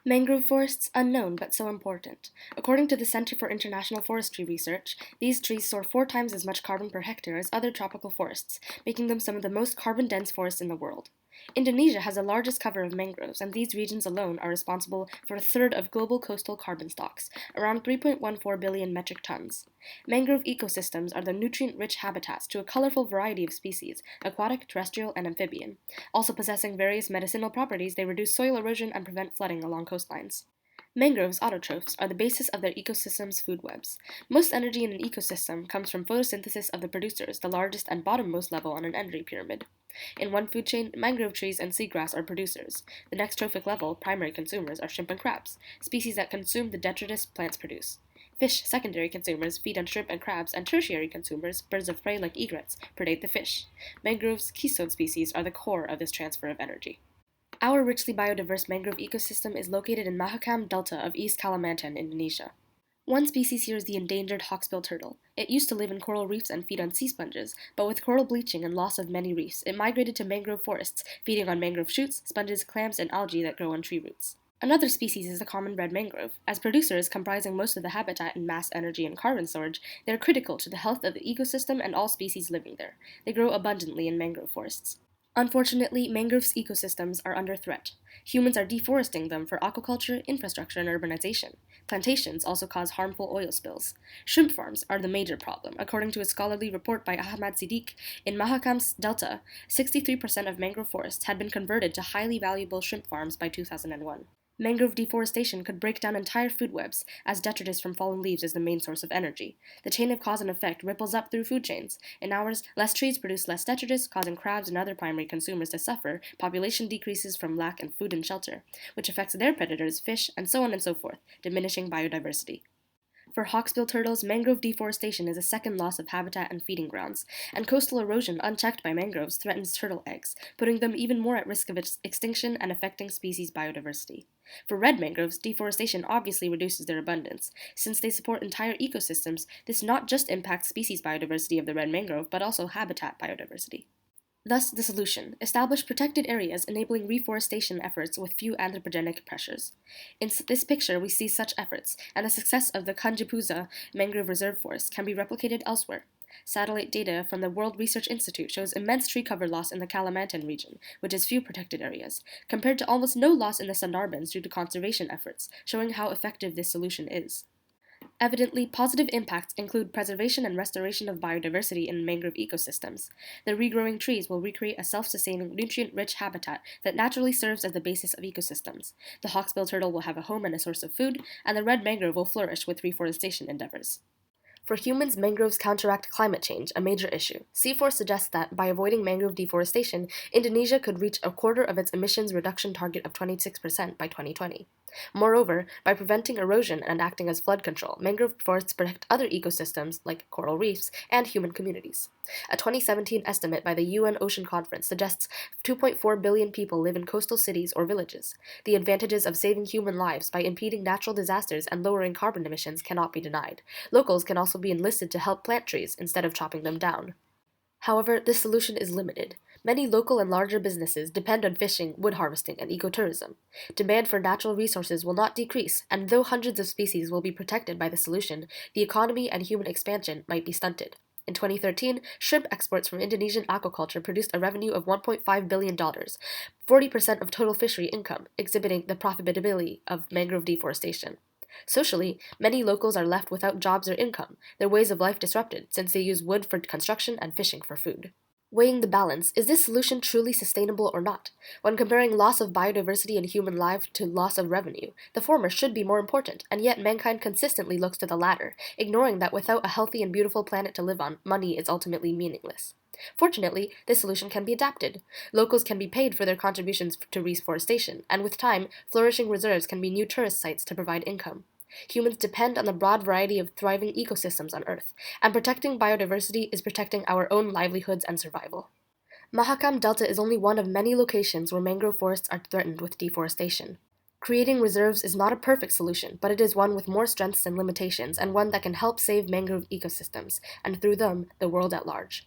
Mangrove forests unknown but so important. According to the Center for International Forestry Research, these trees store 4 times as much carbon per hectare as other tropical forests, making them some of the most carbon-dense forests in the world. Indonesia has the largest cover of mangroves, and these regions alone are responsible for a third of global coastal carbon stocks, around 3.14 billion metric tons. Mangrove ecosystems are the nutrient-rich habitats to a colorful variety of species, aquatic, terrestrial, and amphibian. Also possessing various medicinal properties, they reduce soil erosion and prevent flooding along coastlines. Mangroves autotrophs are the basis of their ecosystem's food webs. Most energy in an ecosystem comes from photosynthesis of the producers, the largest and bottommost level on an energy pyramid. In one food chain, mangrove trees and seagrass are producers. The next trophic level, primary consumers, are shrimp and crabs, species that consume the detritus plants produce. Fish, secondary consumers, feed on shrimp and crabs, and tertiary consumers, birds of prey like egrets, predate the fish. Mangroves, keystone species, are the core of this transfer of energy. Our richly biodiverse mangrove ecosystem is located in Mahakam Delta of East Kalimantan, Indonesia. One species here is the endangered hawksbill turtle. It used to live in coral reefs and feed on sea sponges, but with coral bleaching and loss of many reefs, it migrated to mangrove forests, feeding on mangrove shoots, sponges, clams, and algae that grow on tree roots. Another species is the common red mangrove. As producers comprising most of the habitat in mass energy and carbon storage, they are critical to the health of the ecosystem and all species living there. They grow abundantly in mangrove forests. Unfortunately, mangroves ecosystems are under threat. Humans are deforesting them for aquaculture, infrastructure, and urbanization. Plantations also cause harmful oil spills. Shrimp farms are the major problem. According to a scholarly report by Ahmad Siddiq, in Mahakam's Delta, 63% of mangrove forests had been converted to highly valuable shrimp farms by 2001. Mangrove deforestation could break down entire food webs, as detritus from fallen leaves is the main source of energy. The chain of cause and effect ripples up through food chains. In ours, less trees produce less detritus, causing crabs and other primary consumers to suffer. Population decreases from lack of food and shelter, which affects their predators, fish, and so on and so forth, diminishing biodiversity. For hawksbill turtles, mangrove deforestation is a second loss of habitat and feeding grounds, and coastal erosion unchecked by mangroves threatens turtle eggs, putting them even more at risk of extinction and affecting species biodiversity. For red mangroves, deforestation obviously reduces their abundance. Since they support entire ecosystems, this not just impacts species biodiversity of the red mangrove, but also habitat biodiversity. Thus, the solution: establish protected areas enabling reforestation efforts with few anthropogenic pressures. In this picture, we see such efforts, and the success of the Kanjipuza Mangrove Reserve Forest can be replicated elsewhere. Satellite data from the World Research Institute shows immense tree cover loss in the Kalimantan region, which has few protected areas, compared to almost no loss in the Sundarbans due to conservation efforts, showing how effective this solution is. Evidently, positive impacts include preservation and restoration of biodiversity in mangrove ecosystems. The regrowing trees will recreate a self-sustaining, nutrient-rich habitat that naturally serves as the basis of ecosystems. The hawksbill turtle will have a home and a source of food, and the red mangrove will flourish with reforestation endeavors. For humans, mangroves counteract climate change, a major issue. C4 suggests that, by avoiding mangrove deforestation, Indonesia could reach a quarter of its emissions reduction target of 26% by 2020. Moreover, by preventing erosion and acting as flood control, mangrove forests protect other ecosystems, like coral reefs, and human communities. A 2017 estimate by the UN Ocean Conference suggests 2.4 billion people live in coastal cities or villages. The advantages of saving human lives by impeding natural disasters and lowering carbon emissions cannot be denied. Locals can also be enlisted to help plant trees instead of chopping them down. However, this solution is limited. Many local and larger businesses depend on fishing, wood harvesting, and ecotourism. Demand for natural resources will not decrease, and though hundreds of species will be protected by the solution, the economy and human expansion might be stunted. In 2013, shrimp exports from Indonesian aquaculture produced a revenue of $1.5 billion, 40% of total fishery income, exhibiting the profitability of mangrove deforestation. Socially, many locals are left without jobs or income, their ways of life disrupted, since they use wood for construction and fishing for food. Weighing the balance, is this solution truly sustainable or not? When comparing loss of biodiversity and human life to loss of revenue, the former should be more important, and yet mankind consistently looks to the latter, ignoring that without a healthy and beautiful planet to live on, money is ultimately meaningless. Fortunately, this solution can be adapted. Locals can be paid for their contributions to reforestation, and with time, flourishing reserves can be new tourist sites to provide income. Humans depend on the broad variety of thriving ecosystems on Earth, and protecting biodiversity is protecting our own livelihoods and survival. Mahakam Delta is only one of many locations where mangrove forests are threatened with deforestation. Creating reserves is not a perfect solution, but it is one with more strengths and limitations, and one that can help save mangrove ecosystems, and through them, the world at large.